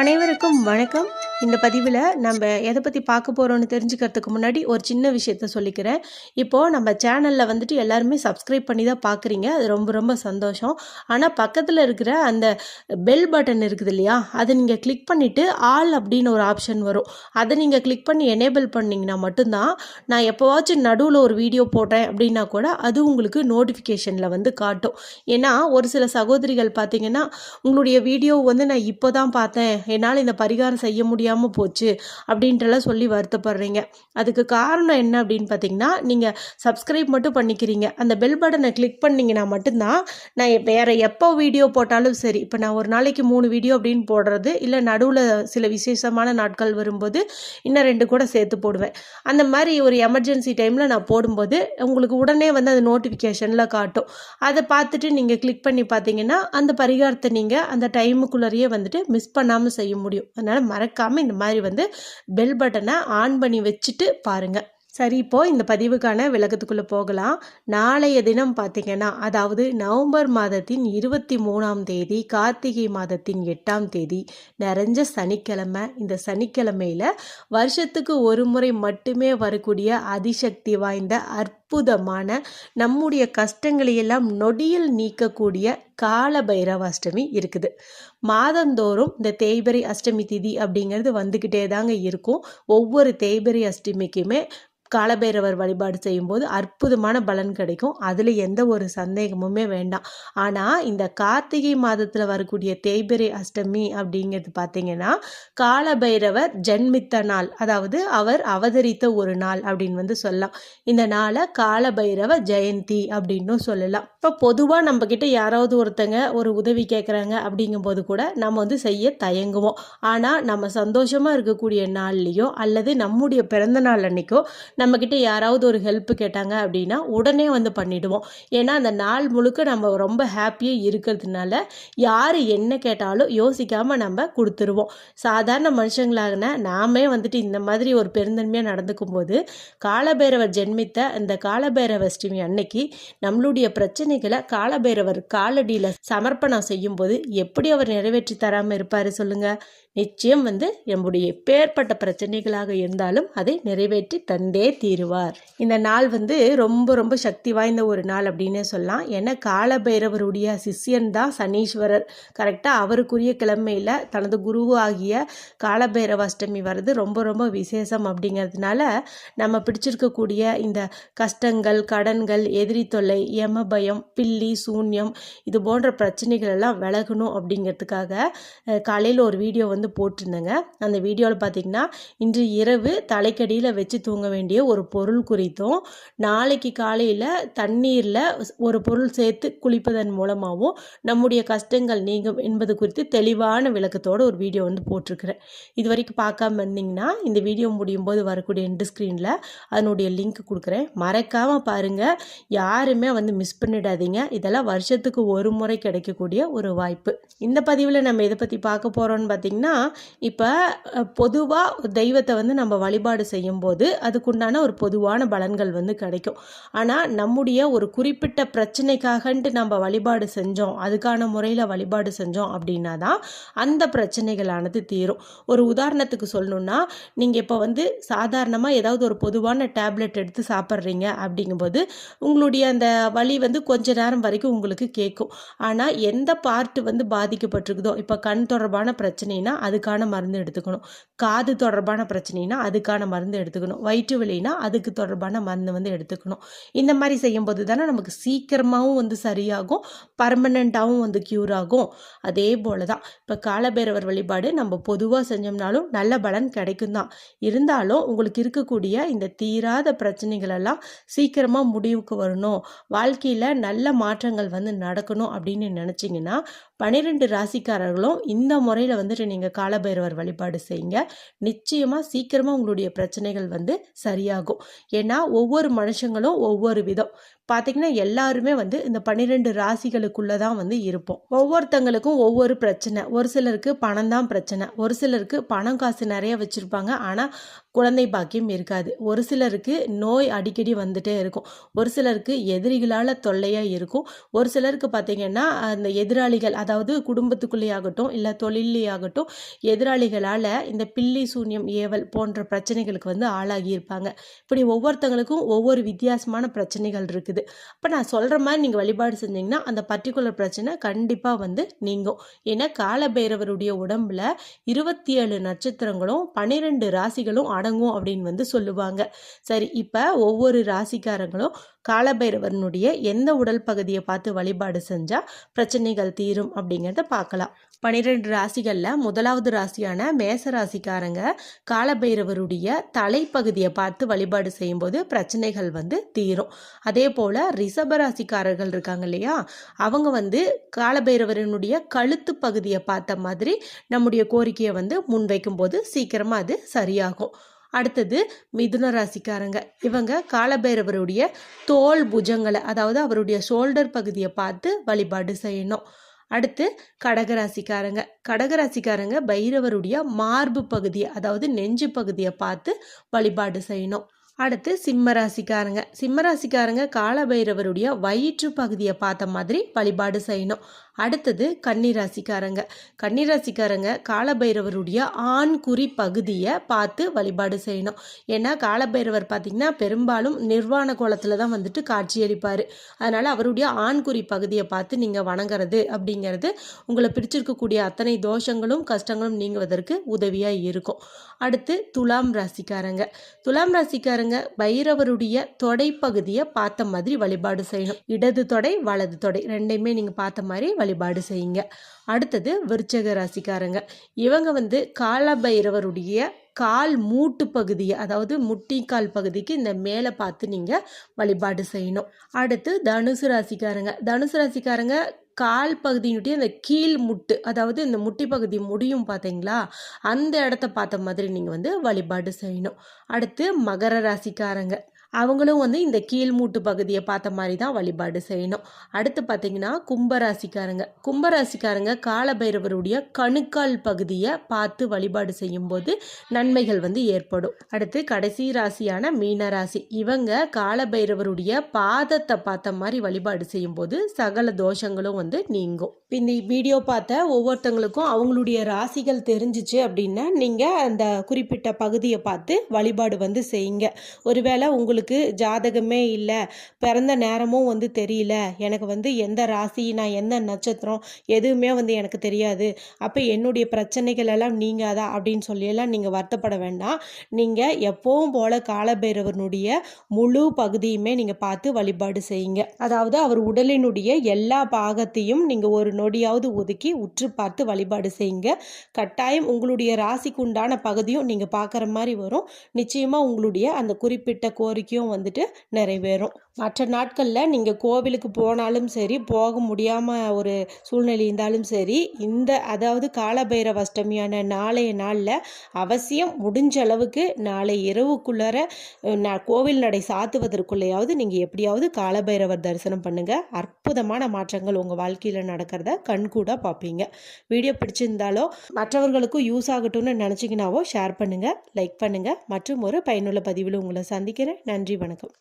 அனைவருக்கும் வணக்கம். இந்த பதிவில் நம்ம எதை பற்றி பார்க்க போகிறோன்னு தெரிஞ்சுக்கிறதுக்கு முன்னாடி ஒரு சின்ன விஷயத்த சொல்லிக்கிறேன். இப்போது நம்ம சேனலில் வந்துட்டு எல்லாருமே சப்ஸ்கிரைப் பண்ணி தான் பார்க்குறீங்க. அது ரொம்ப ரொம்ப சந்தோஷம். ஆனால் பக்கத்தில் இருக்கிற அந்த பெல் பட்டன் இருக்குது இல்லையா, அதை நீங்கள் கிளிக் பண்ணிவிட்டு ஆல் அப்படின்னு ஒரு ஆப்ஷன் வரும். அதை நீங்கள் கிளிக் பண்ணி எனேபிள் பண்ணிங்கன்னா மட்டும்தான் நான் எப்போவாச்சும் நடுவில் ஒரு வீடியோ போட்டேன் அப்படின்னா கூட அது உங்களுக்கு நோட்டிஃபிகேஷனில் வந்து காட்டும். ஏன்னா ஒரு சில சகோதரிகள் பார்த்தீங்கன்னா, உங்களுடைய வீடியோ வந்து நான் இப்போ தான் பார்த்தேன், என்னால் இந்த பரிகாரம் செய்ய முடியாமல் போச்சு அப்படின்றலாம் சொல்லி வருத்தப்படுறீங்க. அதுக்கு காரணம் என்ன அப்படின்னு பார்த்தீங்கன்னா, நீங்கள் சப்ஸ்கிரைப் மட்டும் பண்ணிக்கிறீங்க. அந்த பெல் பட்டனை கிளிக் பண்ணிங்கன்னா மட்டும்தான் நான் வேறு எப்போ வீடியோ போட்டாலும் சரி, இப்போ நான் ஒரு நாளைக்கு 3 வீடியோ அப்படின்னு போடுறது, இல்லை நடுவில் சில விசேஷமான நாட்கள் வரும்போது இன்னும் 2 கூட சேர்த்து போடுவேன். அந்த மாதிரி ஒரு எமர்ஜென்சி டைமில் நான் போடும்போது உங்களுக்கு உடனே வந்து அது நோட்டிஃபிகேஷனில் காட்டும். அதை பார்த்துட்டு நீங்கள் கிளிக் பண்ணி பார்த்தீங்கன்னா அந்த பரிகாரத்தை நீங்கள் அந்த டைமுக்குள்ளேயே வந்துட்டு மிஸ் பண்ணாமல் செய்ய முடியும். அதனால் மறக்காமல் இந்த மாதிரி வந்து பெல் பட்டனை ஆன் பண்ணி வச்சுட்டு பாருங்கள். சரி, இப்போது இந்த பதிவுக்கான விளக்கத்துக்குள்ளே போகலாம். நாளைய தினம் பார்த்திங்கன்னா, அதாவது நவம்பர் மாதத்தின் 23ஆம் தேதி, கார்த்திகை மாதத்தின் 8ஆம் தேதி நிறைஞ்ச சனிக்கிழமை. இந்த சனிக்கிழமையில் வருஷத்துக்கு ஒரு முறை மட்டுமே வரக்கூடிய அதிசக்தி வாய்ந்த அற்புதமான நம்முடைய கஷ்டங்களையெல்லாம் நொடியில் நீக்கக்கூடிய கால பைரவ அஷ்டமி இருக்குது. மாதந்தோறும் இந்த தேய்பிறை அஷ்டமி திதி அப்படிங்கிறது வந்துக்கிட்டே தாங்க இருக்கும். ஒவ்வொரு தேய்பிறை அஷ்டமிக்குமே காலபைரவர் வழிபாடு செய்யும்போது அற்புதமான பலன் கிடைக்கும். அதில் எந்த ஒரு சந்தேகமுமே வேண்டாம். ஆனால் இந்த கார்த்திகை மாதத்தில் வரக்கூடிய தேய்பிறை அஷ்டமி அப்படிங்கிறது பார்த்திங்கன்னா, காலபைரவர் ஜென்மித்த நாள், அதாவது அவர் அவதரித்த ஒரு நாள் அப்படின்னு வந்து சொல்லலாம். இந்த நாளை காலபைரவ ஜெயந்தி அப்படின்னும் சொல்லலாம். இப்போ பொதுவாக நம்மக்கிட்ட யாராவது ஒருத்தங்க ஒரு உதவி கேட்குறாங்க அப்படிங்கும்போது கூட நம்ம வந்து செய்ய தயங்குவோம். ஆனால் நம்ம சந்தோஷமாக இருக்கக்கூடிய நாள்லேயோ அல்லது நம்முடைய பிறந்த நாள் அன்னைக்கோ நம்மக்கிட்ட யாராவது ஒரு ஹெல்ப் கேட்டாங்க அப்படின்னா உடனே வந்து பண்ணிவிடுவோம். ஏன்னா அந்த நாள் முழுக்க நம்ம ரொம்ப ஹாப்பியாக இருக்கிறதுனால யார் என்ன கேட்டாலும் யோசிக்காமல் நம்ம கொடுத்துருவோம். சாதாரண மனுஷங்களாகனா நாமே வந்துட்டு இந்த மாதிரி ஒரு பெருந்தன்மையாக நடந்துக்கும் போது காலபைரவர் ஜென்மித்த இந்த காலபைரவ அஷ்டமி அன்னைக்கு நம்மளுடைய பிரச்சனைகளை காலபைரவர் காலடியில் சமர்ப்பணம் செய்யும்போது எப்படி அவர் நிறைவேற்றி தராமல் இருப்பார் சொல்லுங்கள்? நிச்சயம் வந்து நம்முடைய எப்பேற்பட்ட பிரச்சனைகளாக இருந்தாலும் அதை நிறைவேற்றி தந்தே தீருவார். இந்த நாள் வந்து ரொம்ப ரொம்ப சக்தி வாய்ந்த ஒரு நாள் அப்படின்னே சொல்லலாம். ஏன்னா காலபைரவருடைய சிஷ்யன் தான் சனீஸ்வரர். கரெக்டாக அவருக்குரிய கிழமையில் தனது குருவு ஆகிய காலபைரவ அஷ்டமி வர்றது ரொம்ப ரொம்ப விசேஷம். அப்படிங்கிறதுனால நம்ம பிடிச்சிருக்கக்கூடிய இந்த கஷ்டங்கள், கடன்கள், எதிரி தொல்லை, யம பயம், பில்லி சூன்யம், இது போன்ற பிரச்சனைகள் எல்லாம் விலகணும் அப்படிங்கிறதுக்காக காலையில் ஒரு வீடியோ வந்து போட்டிருந்தேங்க. அந்த வீடியோவில் பார்த்தீங்கன்னா, இன்று இரவு தலைக்கடியில் வச்சு தூங்க வேண்டிய ஒரு பொருள் குறித்தும், நாளைக்கு காலையில் தண்ணீரில் ஒரு பொருள் சேர்த்து குளிப்பதன் மூலமாகவும் நம்முடைய கஷ்டங்கள் நீங்கும் என்பது குறித்து தெளிவான விளக்கத்தோடு ஒரு வீடியோ வந்து போட்டிருக்கிறேன். இது வரைக்கும் பார்க்காம இருந்தீங்கன்னா இந்த வீடியோ முடியும் போது வரக்கூடிய எண்டு ஸ்க்ரீனில் அதனுடைய லிங்க் கொடுக்குறேன். மறக்காமல் பாருங்கள். யாருமே வந்து மிஸ் பண்ணிடாதீங்க. இதெல்லாம் வருஷத்துக்கு ஒரு முறை கிடைக்கக்கூடிய ஒரு வாய்ப்பு. இந்த பதிவில் நம்ம இதை பற்றி பார்க்க போகிறோம்னு பார்த்தீங்கன்னா, இப்போ பொதுவாக தெய்வத்தை வந்து நம்ம வழிபாடு செய்யும்போது அதுக்குண்டான ஒரு பொதுவான பலன்கள் வந்து கிடைக்கும். ஆனால் நம்முடைய ஒரு குறிப்பிட்ட பிரச்சனைக்காகன்ட்டு நம்ம வழிபாடு செஞ்சோம், அதுக்கான முறையில் வழிபாடு செஞ்சோம் அப்படின்னா தான் அந்த பிரச்சனைகளானது தீரும். ஒரு உதாரணத்துக்கு சொல்லணுன்னா, நீங்கள் இப்போ வந்து சாதாரணமாக ஏதாவது ஒரு பொதுவான டேப்லெட் எடுத்து சாப்பிட்றீங்க அப்படிங்கும்போது உங்களுடைய அந்த வலி வந்து கொஞ்ச நேரம் வரைக்கும் உங்களுக்கு கேட்கும். ஆனால் எந்த பார்ட்டு வந்து பாதிக்கப்பட்டிருக்குதோ, இப்போ கண் தொடர்பான பிரச்சனைனா அதுக்கான மருந்து எடுத்துக்கணும், காது தொடர்பான பிரச்சனைனா அதுக்கான மருந்து எடுத்துக்கணும், வயிற்று வலினா அதுக்கு தொடர்பான மருந்து வந்து எடுத்துக்கணும். இந்த மாதிரி செய்யும்போது தானே நமக்கு சீக்கிரமாகவும் வந்து சரியாகும், பர்மனெண்ட்டாகவும் வந்து க்யூர் ஆகும். அதே போல் தான் இப்போ காலபைரவர் வழிபாடு நம்ம பொதுவாக செஞ்சோம்னாலும் நல்ல பலன் கிடைக்கும் தான். இருந்தாலும் உங்களுக்கு இருக்கக்கூடிய இந்த தீராத பிரச்சனைகளெல்லாம் சீக்கிரமாக முடிவுக்கு வரணும், வாழ்க்கையில் நல்ல மாற்றங்கள் வந்து நடக்கணும் அப்படின்னு நினச்சிங்கன்னா 12 ராசிக்காரர்களும் இந்த முறையில் வந்துட்டு நீங்கள் காலபைரவர் வழிபாடு செய்யுங்க. நிச்சயமாக சீக்கிரமாக உங்களுடைய பிரச்சனைகள் வந்து சரியாகும். ஏன்னா ஒவ்வொரு மனுஷங்களும் ஒவ்வொரு விதம். பார்த்திங்கன்னா எல்லாருமே வந்து இந்த 12 ராசிகளுக்குள்ளே தான் வந்து இருப்போம். ஒவ்வொருத்தங்களுக்கும் ஒவ்வொரு பிரச்சனை. ஒரு சிலருக்கு பணம் தான் பிரச்சனை, ஒரு சிலருக்கு பணம் காசு நிறைய வச்சுருப்பாங்க, ஆனால் குழந்தை பாக்கியம் இருக்காது. ஒரு சிலருக்கு நோய் அடிக்கடி வந்துட்டே இருக்கும், ஒரு சிலருக்கு எதிரிகளால் தொல்லையாக இருக்கும், ஒரு சிலருக்கு பார்த்திங்கன்னா அந்த எதிராளிகள், அதாவது குடும்பத்துக்குள்ளேயாகட்டும் இல்லை தொழிலையாகட்டும், எதிராளிகளால் இந்த பில்லி சூன்யம் ஏவல் போன்ற பிரச்சனைகளுக்கு வந்து ஆளாகி இருப்பாங்க. இப்படி ஒவ்வொருத்தங்களுக்கும் ஒவ்வொரு வித்தியாசமான பிரச்சனைகள் இருக்குது. அப்போ நான் சொல்கிற மாதிரி நீங்கள் வழிபாடு செஞ்சிங்கன்னா அந்த பர்டிகுலர் பிரச்சனை கண்டிப்பாக வந்து நீங்கும். ஏன்னா காலபைரவருடைய உடம்புல 27 நட்சத்திரங்களும் 12 ராசிகளும் அடங்கும் அப்படின்னு வந்து சொல்லுவாங்க. சரி, இப்போ ஒவ்வொரு ராசிக்காரங்களும் காலபைரவனுடைய எந்த உடல் பகுதியை பார்த்து வழிபாடு செஞ்சால் பிரச்சனைகள் தீரும் அப்படிங்கிறத பார்க்கலாம். 12 ராசிகளில் முதலாவது ராசியான மேச ராசிக்காரங்க காலபைரவருடைய தலைப்பகுதியை பார்த்து வழிபாடு செய்யும்போது பிரச்சனைகள் வந்து தீரும். அதே போல் ரிஷப ராசிக்காரர்கள் இருக்காங்க இல்லையா, அவங்க வந்து காலபைரவரனுடைய கழுத்து பகுதியை பார்த்த மாதிரி நம்முடைய கோரிக்கையை வந்து முன்வைக்கும் போது சீக்கிரமாக அது சரியாகும். அடுத்தது மிதுன ராசிக்காரங்க, இவங்க காலபைரவருடைய தோல் புஜங்களை, அதாவது அவருடைய ஷோல்டர் பகுதியை பார்த்து வழிபாடு செய்யணும். அடுத்து கடகராசிக்காரங்க பைரவருடைய மார்பு பகுதியை, அதாவது நெஞ்சு பகுதியை பார்த்து வழிபாடு செய்யணும். அடுத்து சிம்மராசிக்காரங்க காலபைரவருடைய வயிற்று பகுதியை பார்த்த மாதிரி வழிபாடு செய்யணும். அடுத்தது கன்னிராசிக்காரங்க காலபைரவருடைய ஆண்குறி பகுதியை பார்த்து வழிபாடு செய்யணும். ஏன்னா காலபைரவர் பார்த்திங்கன்னா பெரும்பாலும் நிர்வாண கோலத்தில் தான் வந்துட்டு காட்சியளிப்பார். அதனால் அவருடைய ஆண்குறி பகுதியை பார்த்து நீங்கள் வணங்குறது அப்படிங்கிறது உங்களை பிடிச்சிருக்கக்கூடிய அத்தனை தோஷங்களும் கஷ்டங்களும் நீங்குவதற்கு உதவியாக இருக்கும். அடுத்து துலாம் ராசிக்காரங்க பைரவருடைய தொடைப்பகுதியை பார்த்த மாதிரி வழிபாடு செய்யணும். இடது தொடை வலது தொடை ரெண்டையுமே நீங்கள் பார்த்த மாதிரி வழிபாடு செய்யுங்க. அடுத்தது விருச்சக ராசிக்காரங்க, இவங்க வந்து காலபைரவருடைய கால் மூட்டு பகுதியை, அதாவது முட்டிக்கால் பகுதிக்கு இந்த மேலே பார்த்து நீங்கள் வழிபாடு செய்யணும். அடுத்து தனுசு ராசிக்காரங்க கால் பகுதியினுடைய இந்த கீழ் முட்டு, அதாவது இந்த முட்டி பகுதி முடியும் பார்த்தீங்களா, அந்த இடத்த பார்த்த மாதிரி நீங்கள் வந்து வழிபாடு செய்யணும். அடுத்து மகர ராசிக்காரங்க, அவங்களும் வந்து இந்த கீழ் மூட்டு பகுதியை பார்த்த மாதிரி தான் வழிபாடு செய்யணும். அடுத்து பார்த்தீங்கன்னா கும்பராசிக்காரங்க காலபைரவருடைய கணுக்கால் பகுதியை பார்த்து வழிபாடு செய்யும்போது நன்மைகள் வந்து ஏற்படும். அடுத்து கடைசி ராசியான மீனராசி, இவங்க காலபைரவருடைய பாதத்தை பார்த்த மாதிரி வழிபாடு செய்யும்போது சகல தோஷங்களும் வந்து நீங்கும். இந்த வீடியோ பார்த்த ஒவ்வொருத்தங்களுக்கும் அவங்களுடைய ராசிகள் தெரிஞ்சிச்சு அப்படின்னா நீங்கள் அந்த குறிப்பிட்ட பகுதியை பார்த்து வழிபாடு வந்து செய்யுங்க. ஒருவேளை உங்களுக்கு ஜாதகமே இல்லை, பிறந்த நேரமும் வந்து தெரியல, எனக்கு வந்து எந்த ராசி, நான் எந்த நட்சத்திரம் எதுவுமே வந்து எனக்கு தெரியாது, அப்போ என்னுடைய பிரச்சனைகள் எல்லாம் நீங்காதா அப்படின்னு சொல்லியெல்லாம் நீங்கள் வருத்தப்பட வேண்டாம். நீங்கள் எப்பவும் போல காலபைரவனுடைய முழு பகுதியுமே நீங்கள் பார்த்து வழிபாடு செய்யுங்க. அதாவது அவர் உடலினுடைய எல்லா பாகத்தையும் நீங்கள் ஒரு நொடியாவது ஒதுக்கி உற்று பார்த்து வழிபாடு செய்யுங்க. கட்டாயம் உங்களுடைய ராசிக்கு உண்டான பகுதியும் நீங்கள் பார்க்குற மாதிரி வரும். நிச்சயமாக உங்களுடைய அந்த குறிப்பிட்ட கோரிக்கையும் வந்துட்டு நிறைவேறும். மற்ற நாட்களில் நீங்கள் கோவிலுக்கு போனாலும் சரி, போக முடியாமல் ஒரு சூழ்நிலை இருந்தாலும் சரி, அதாவது காலபைரவ அஷ்டமியான நாளைய நாளில் அவசியம் முடிஞ்ச அளவுக்கு நாளை இரவுக்குள்ளார கோவில் நடை சாத்துவதற்குள்ளேயாவது நீங்கள் எப்படியாவது காலபைரவர் தரிசனம் பண்ணுங்கள். அற்புதமான மாற்றங்கள் உங்கள் வாழ்க்கையில் நடக்கிறத கண்கூட பார்ப்பீங்க. வீடியோ பிடிச்சிருந்தாலோ மற்றவர்களுக்கும் யூஸ் ஆகட்டும்னு நினச்சிங்கனாவோ ஷேர் பண்ணுங்கள், லைக் பண்ணுங்கள். மற்றும் ஒரு பயனுள்ள பதிவில் உங்களை சந்திக்கிறேன். நன்றி, வணக்கம்.